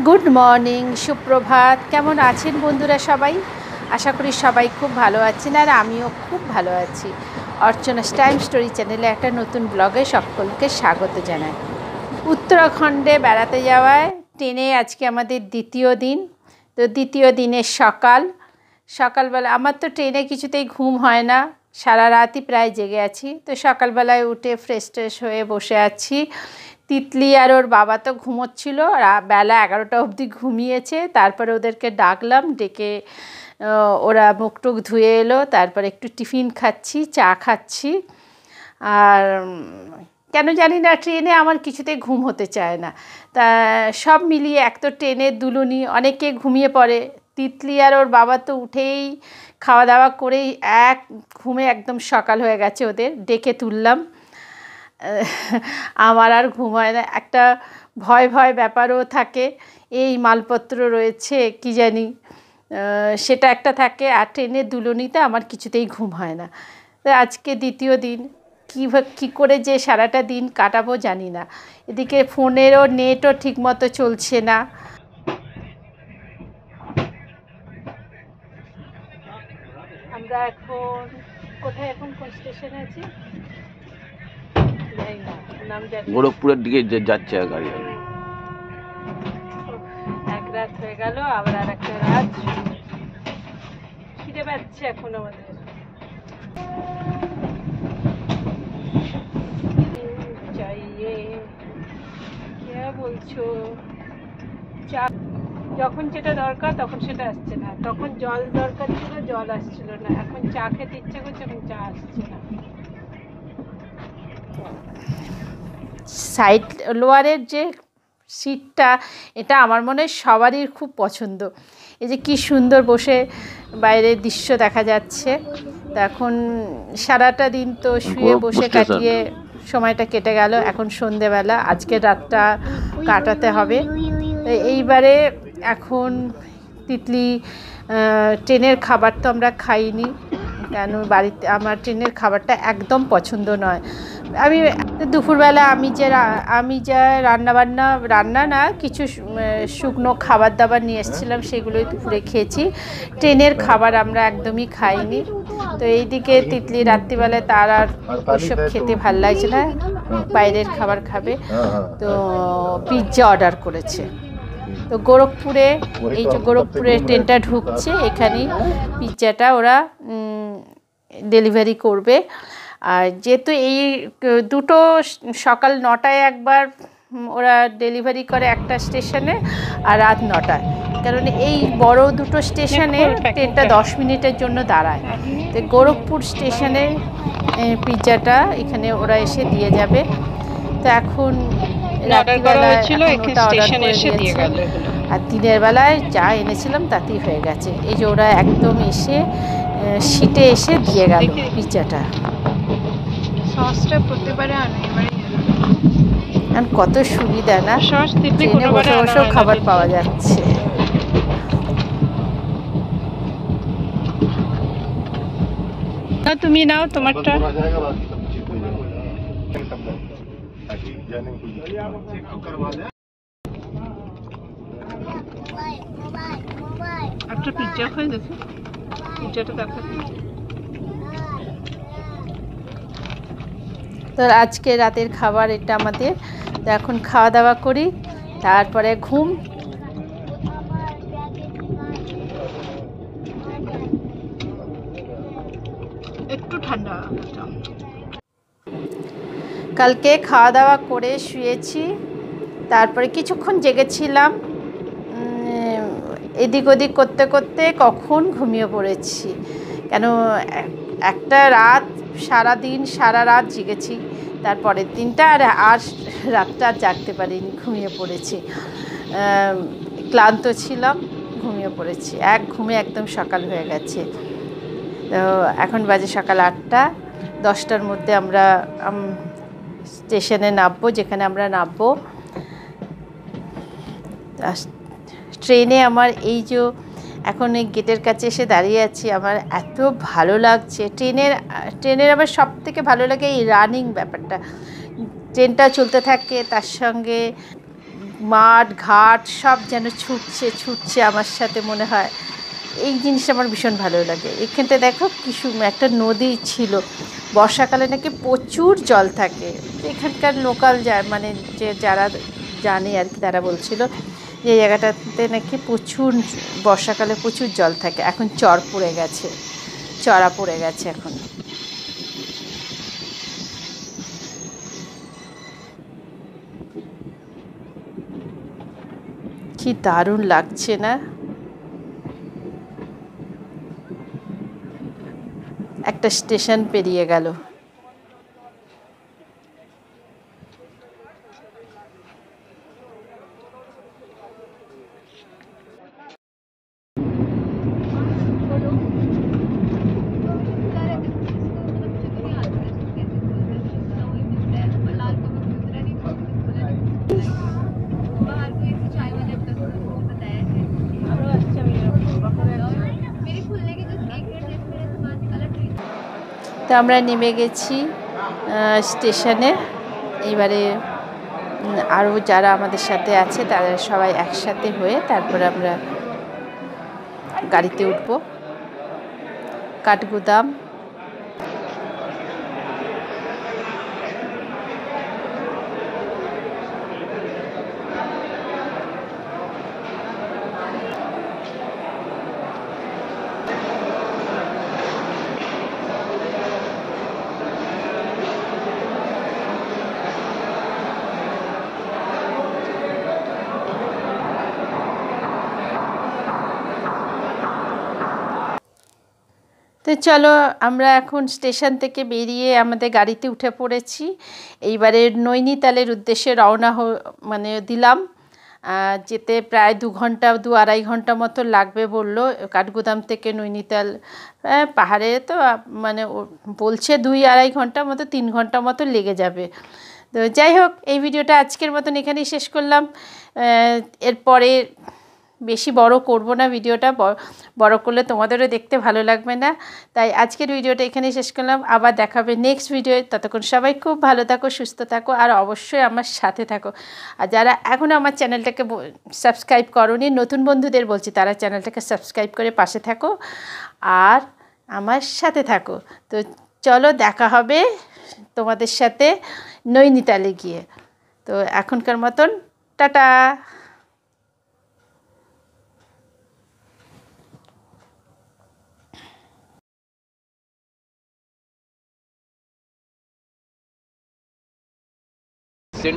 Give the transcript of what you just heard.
Good morning, সুপ্রভাত। কেমন আছেন বন্ধুরা সবাই? আশা করি সবাই খুব ভালো আছেন, আর আমিও খুব ভালো আছি। অর্চনাস টাইম স্টোরি চ্যানেলে একটা নতুন ব্লগে সকলকে স্বাগত জানাই। উত্তরাখণ্ডে বেড়াতে যাওয়ায় ট্রেনে আজকে আমাদের দ্বিতীয় দিন। তো দ্বিতীয় দিনের সকালবেলা আমার তো ট্রেনে কিছুতেই ঘুম হয় না, সারা রাতই প্রায় জেগে আছি। তো সকালবেলায় উঠে ফ্রেশ ট্রেশ হয়ে বসে আছি। তিতলি আর ওর বাবা তো ঘুমোচ্ছিল, বেলা 11টা অবধি ঘুমিয়েছে। তারপরে ওদেরকে ডাকলাম, ডেকে ওরা মুখ টুক ধুয়ে এলো। তারপরে একটু টিফিন খাচ্ছি, চা খাচ্ছি। আর কেন জানি না ট্রেনে আমার কিছুতেই ঘুম হতে চায় না। তা সব মিলিয়ে এক তো ট্রেনের দুলুনি, অনেকে ঘুমিয়ে পড়ে। তিতলি আর ওর বাবা তো উঠেই খাওয়া দাওয়া করেই এক ঘুমে একদম সকাল হয়ে গেছে ওদের। ডেকে তুললাম, আমার আর ঘুম হয় না। একটা ভয় ভয় ব্যাপারও থাকে, এই মালপত্র রয়েছে কি জানি, সেটা একটা থাকে। আর ট্রেনের দুলুনিতে আমার কিছুতেই ঘুম হয় না। তো আজকে দ্বিতীয় দিন, কী করে যে সারাটা দিন কাটাবো জানি না। এদিকে ফোনেরও নেটও ঠিকমতো চলছে না। আমরা এখন কোথায়, এখন কোন স্টেশনে আছি জানি না, নাম জানি। গোরখপুরের দিকে যাচ্ছে গাড়ি। এক রাত হয়ে গেল, আবার আর একটা রাত। খিদে পাচ্ছে এখন আমাদের। চাইয়ে কে বলছো? চা যখন যেটা দরকার তখন সেটা আসছে না, তখন জল দরকার ছিল, জল আসছিল না। এখন চা খেতে ইচ্ছে করছে, এখন চা আসছে না। সাইড লোয়ারের যে সিটটা, এটা আমার মনে হয় সবারই খুব পছন্দ। এই যে কি সুন্দর বসে বাইরের দৃশ্য দেখা যাচ্ছে। তো এখন সারাটা দিন তো শুয়ে বসে কাটিয়ে সময়টা কেটে গেল। এখন সন্ধেবেলা, আজকের রাতটা কাটাতে হবে। তো এইবারে এখন তিতলি, ট্রেনের খাবার তো আমরা খাইনি, কেন বাড়িতে আমার ট্রেনের খাবারটা একদম পছন্দ নয়। আমি দুপুরবেলা আমি যা রান্না না, কিছু শুকনো খাবার দাবার নিয়ে এসেছিলাম, সেগুলোই দুপুরে খেয়েছি। ট্রেনের খাবার আমরা একদমই খাইনি। তো এইদিকে তিতলি রাত্রিবেলায় তার আর ওইসব খেতে ভাল লাগছে না, বাইরের খাবার খাবে। তো পিৎজা অর্ডার করেছে। তো গোরখপুরে, এই যে গোরখপুরে ট্রেনটা ঢুকছে, এখানেই পিৎজাটা ওরা ডেলিভারি করবে। আর যেহেতু এই দুটো সকাল 9টায় একবার ওরা ডেলিভারি করে একটা স্টেশনে, আর রাত 9টায়। কারণ এই বড় দুটো স্টেশনে ট্রেনটা 10 মিনিটের জন্য দাঁড়ায়। তো গোরখপুর স্টেশনে পিৎজাটা এখানে ওরা এসে দিয়ে যাবে। তো এখন রাত্রিবেলায় ওটা অর্ডার করে দিয়েছে, আর দিনের বেলায় যা এনেছিলাম তাতেই হয়ে গেছে। এই যে ওরা একদম এসে সিটে এসে দিয়ে গেল পিৎজাটা। সসটা প্রতিবারে আনে, আর কত সুবিধা না, ট্রেনে বসে বসেও খাবার পাওয়া যাচ্ছে। তুমি নাও তোমারটা। একটা পিৎজা খাই, দেখো পিৎজাটা দেখো। তো আজকে রাতের খাবার এটা আমাদের। তো এখন খাওয়া দাওয়া করি, তারপরে ঘুম। একটু ঠান্ডা। কালকে খাওয়া দাওয়া করে শুয়েছি, তারপরে কিছুক্ষণ জেগেছিলাম। এদিক ওদিক করতে করতে কখন ঘুমিয়ে পড়েছি। কেন একটা রাত, সারা রাত জেগেছি। তারপরের দিনটা আর রাতটা জাগতে পারিনি, ঘুমিয়ে পড়েছি। ক্লান্ত ছিলাম, ঘুমিয়ে পড়েছি। এক ঘুমে একদম সকাল হয়ে গেছে। তো এখন বাজে সকাল 8টা। 10টার মধ্যে আমরা স্টেশনে নামবো, যেখানে আমরা নামবো। ট্রেনে আমার এই যে এখন এই গেটের কাছে এসে দাঁড়িয়ে আছি, আমার এত ভালো লাগছে। ট্রেনের আবার সব থেকে ভালো লাগে এই রানিং ব্যাপারটা। ট্রেনটা চলতে থাকে, তার সঙ্গে মাঠ ঘাট সব যেন ছুটছে আমার সাথে মনে হয়। এই জিনিসটা আমার ভীষণ ভালো লাগে। এখানটা দেখো একটা নদী ছিল, বর্ষাকালে নাকি প্রচুর জল থাকে। এখানকার লোকাল মানে যে যারা জানে আর কি, তারা বলছিল যে এই জায়গাটাতে নাকি বর্ষাকালে প্রচুর জল থাকে। এখন চড়া পড়ে গেছে এখন। কি দারুণ লাগছে না? একটা স্টেশন পেরিয়ে গেল। তো আমরা নেমে গেছি স্টেশনে। এইবারে আরও যারা আমাদের সাথে আছে তারা সবাই একসাথে হয়ে তারপরে আমরা গাড়িতে উঠব কাঠগুদাম। তো চলো, আমরা এখন স্টেশন থেকে বেরিয়ে আমাদের গাড়িতে উঠে পড়েছি। এইবারে নৈনিতালের উদ্দেশ্যে রওনা দিলাম। যেতে প্রায় 2-2.5 ঘন্টা মতো লাগবে বললো। কাঠগুদাম থেকে নৈনিতাল পাহাড়ে তো মানে বলছে 2-2.5 ঘন্টা মতো, 3 ঘন্টা মতো লেগে যাবে। তো যাই হোক, এই ভিডিওটা আজকের মতন এখানেই শেষ করলাম। এরপরে বেশি বড় করব না ভিডিওটা, বড় করলে তোমাদেরও দেখতে ভালো লাগবে না। তাই আজকের ভিডিওটা এখানেই শেষ করলাম। আবার দেখাবে নেক্সট ভিডিও। ততক্ষণ সবাই খুব ভালো থাকো, সুস্থ থাকো, আর অবশ্যই আমার সাথে থাকো। আর যারা এখনও আমার চ্যানেলটাকে সাবস্ক্রাইব করোনি, নতুন বন্ধুদের বলছি তারা চ্যানেলটাকে সাবস্ক্রাইব করে পাশে থাকো আর আমার সাথে থাকো। তো চলো, দেখা হবে তোমাদের সাথে নৈনিতালে গিয়ে। তো এখনকার মতন টাটা। Sin